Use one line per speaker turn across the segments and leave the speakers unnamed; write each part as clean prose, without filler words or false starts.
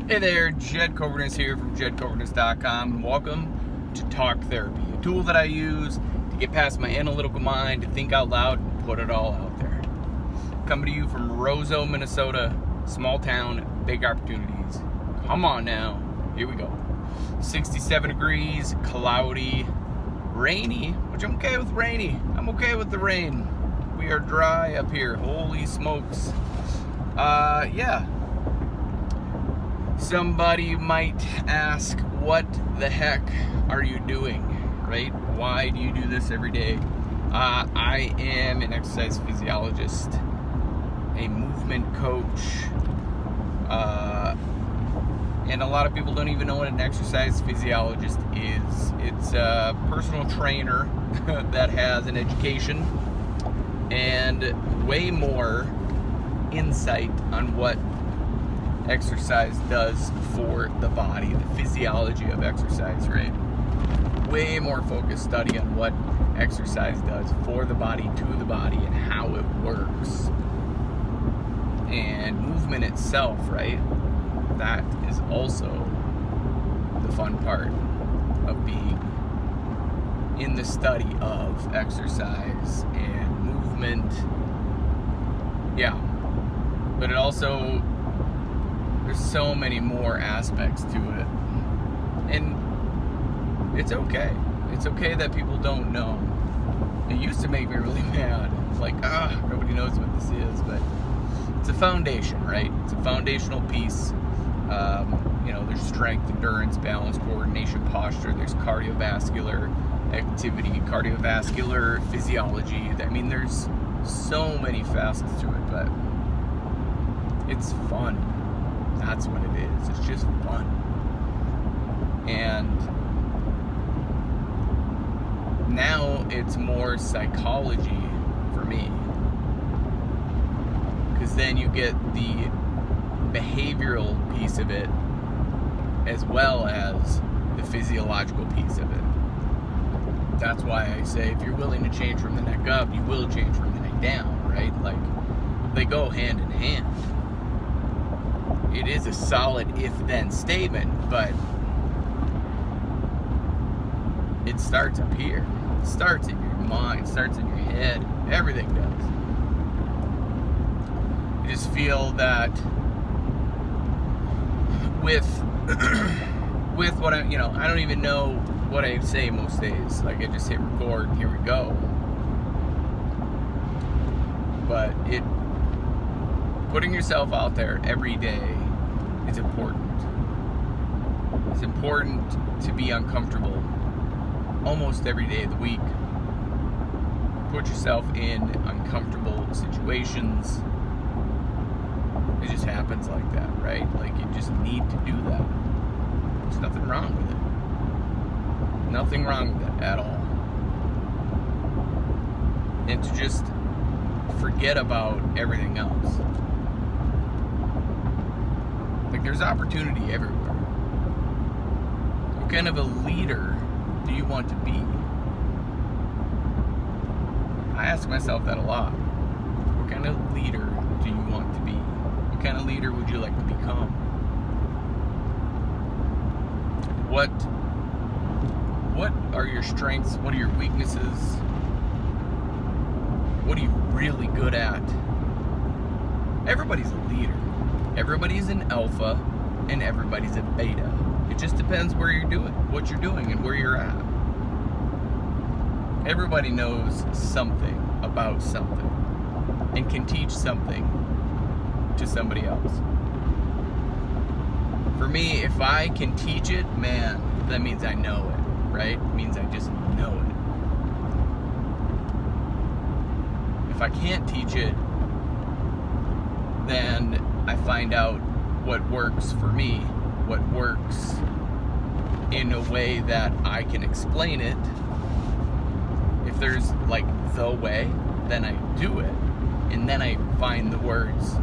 Hey there, Kobernusz here from Kobernusz.com, and welcome to Talk Therapy, a tool that I use to get past my analytical mind, to think out loud, and put it all out there. Coming to you from Roseau, Minnesota, small town, big opportunities. Come on now, here we go. 67 degrees, cloudy, rainy, which I'm okay with rainy. I'm okay with the rain. We are dry up here, holy smokes. Yeah. Somebody might ask, what the heck are you doing, right? Why do you do this every day? I am an exercise physiologist, a movement coach, and a lot of people don't even know what an exercise physiologist is. It's a personal trainer that has an education and way more insight on what exercise does for the body, the physiology of exercise, right? Way more focused study on what exercise does for the body, to the body, and how it works. And movement itself, right? That is also the fun part of being in the study of exercise and movement. Yeah. But it also, there's so many more aspects to it. And it's okay. It's okay that people don't know. It used to make me really mad. Like, nobody knows what this is. But it's a foundation, right? It's a foundational piece. There's strength, endurance, balance, coordination, posture. There's cardiovascular activity, cardiovascular physiology. I mean, there's so many facets to it, but it's fun. That's what it is. It's just fun. And now it's more psychology for me. Because then you get the behavioral piece of it as well as the physiological piece of it. That's why I say if you're willing to change from the neck up, you will change from the neck down, right? Like, they go hand in hand. It is a solid if-then statement, but it starts up here. It starts in your mind, starts in your head. Everything does. I just feel that with what I don't even know what I say most days. Like, I just hit record, here we go. But putting yourself out there every day is important. It's important to be uncomfortable almost every day of the week. Put yourself in uncomfortable situations. It just happens like that, right? Like, you just need to do that. There's nothing wrong with it. Nothing wrong with it at all. And to just forget about everything else. Like, there's opportunity everywhere. What kind of a leader do you want to be? I ask myself that a lot. What kind of leader do you want to be? What kind of leader would you like to become? What are your strengths? What are your weaknesses? What are you really good at? Everybody's a leader. Everybody's an alpha, and everybody's a beta. It just depends where you're doing, what you're doing, and where you're at. Everybody knows something about something and can teach something to somebody else. For me, if I can teach it, man, that means I know it, right? It means I just know it. If I can't teach it, then I find out what works for me, what works in a way that I can explain it. If there's like the way, then I do it, and then I find the words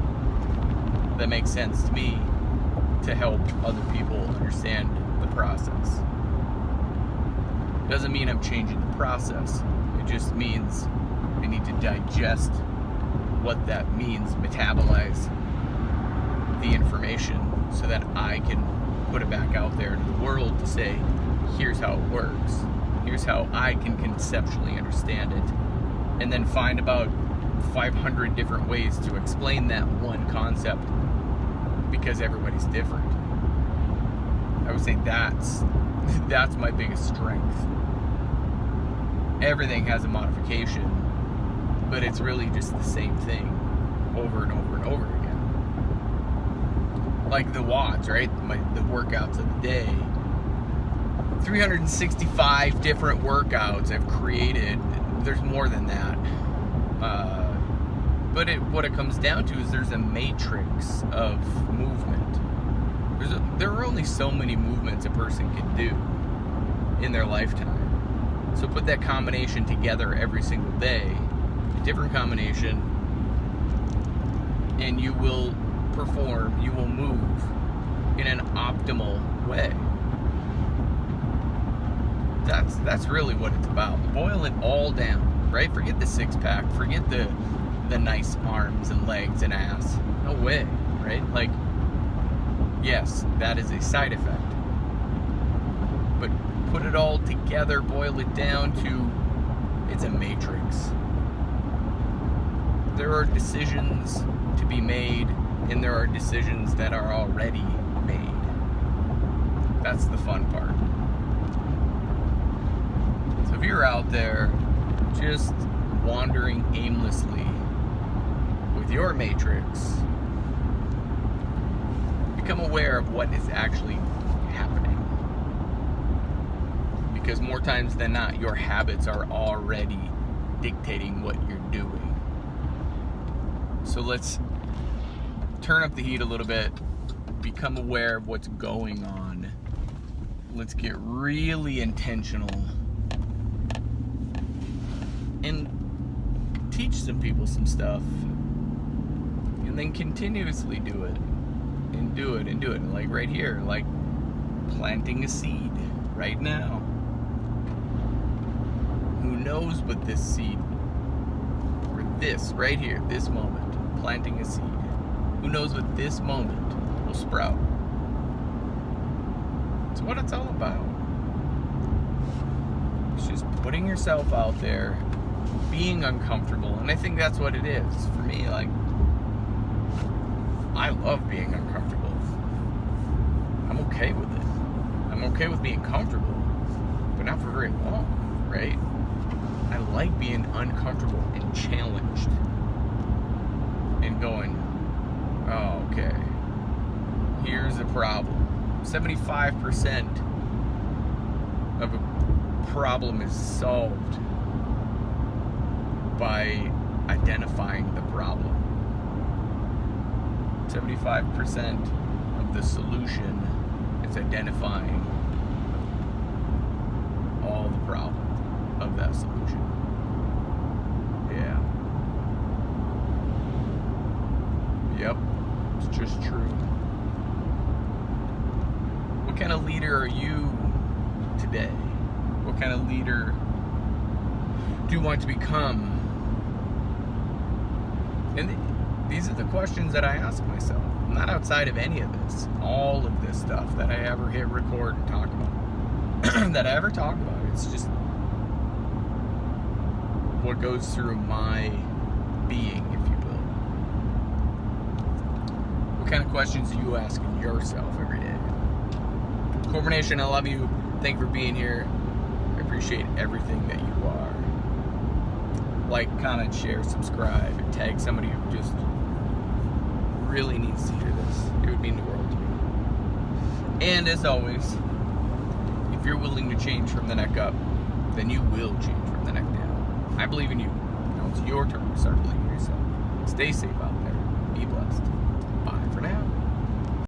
that make sense to me to help other people understand the process. Doesn't mean I'm changing the process. It just means I need to digest what that means, metabolize the information so that I can put it back out there to the world to say, here's how it works. Here's how I can conceptually understand it. And then find about 500 different ways to explain that one concept, because everybody's different. I would say that's my biggest strength. Everything has a modification, but it's really just the same thing over and over and over again. Like the WODs, right? The workouts of the day. 365 different workouts I've created. There's more than that. But what it comes down to is there's a matrix of movement. There are only so many movements a person can do in their lifetime. So put that combination together every single day, a different combination, and you will perform, you will move in an optimal way. That's really what it's about. Boil it all down, right? Forget the six-pack, forget the nice arms and legs and ass. No way, right? Like, yes, that is a side effect. But put it all together, boil it down to, it's a matrix. There are decisions to be made, and there are decisions that are already made. That's the fun part. So if you're out there just wandering aimlessly with your matrix, become aware of what is actually happening. Because more times than not, your habits are already dictating what you're doing. So let's turn up the heat a little bit, become aware of what's going on. Let's get really intentional and teach some people some stuff, and then continuously do it and do it and do it. Like right here, like planting a seed right now. Who knows what this seed, or this right here, this moment, planting a seed, who knows what this moment will sprout. It's what it's all about. It's just putting yourself out there, being uncomfortable, and I think that's what it is for me. Like, I love being uncomfortable. I'm okay with it. I'm okay with being comfortable, but not for very long, right? I like being uncomfortable and challenged and going, oh, okay, here's a problem. 75% of a problem is solved by identifying the problem. 75% of the solution is identifying all the problems of that solution. Yeah. Yep. It's just true. What kind of leader are you today? What kind of leader do you want to become? And these are the questions that I ask myself. I'm not outside of any of this. All of this stuff that I ever hit record and talk about. That I ever talk about. It's just what goes through my being, if you will. What kind of questions are you asking yourself every day? Kobernusz Nation, I love you. Thank you for being here. I appreciate everything that you are. Like, comment, share, subscribe, and tag somebody who just really needs to hear this. It would mean the world to me. And as always, if you're willing to change from the neck up, then you will change from the neck down. I believe in you. Now it's your turn to start believing in yourself. Stay safe out there. Be blessed.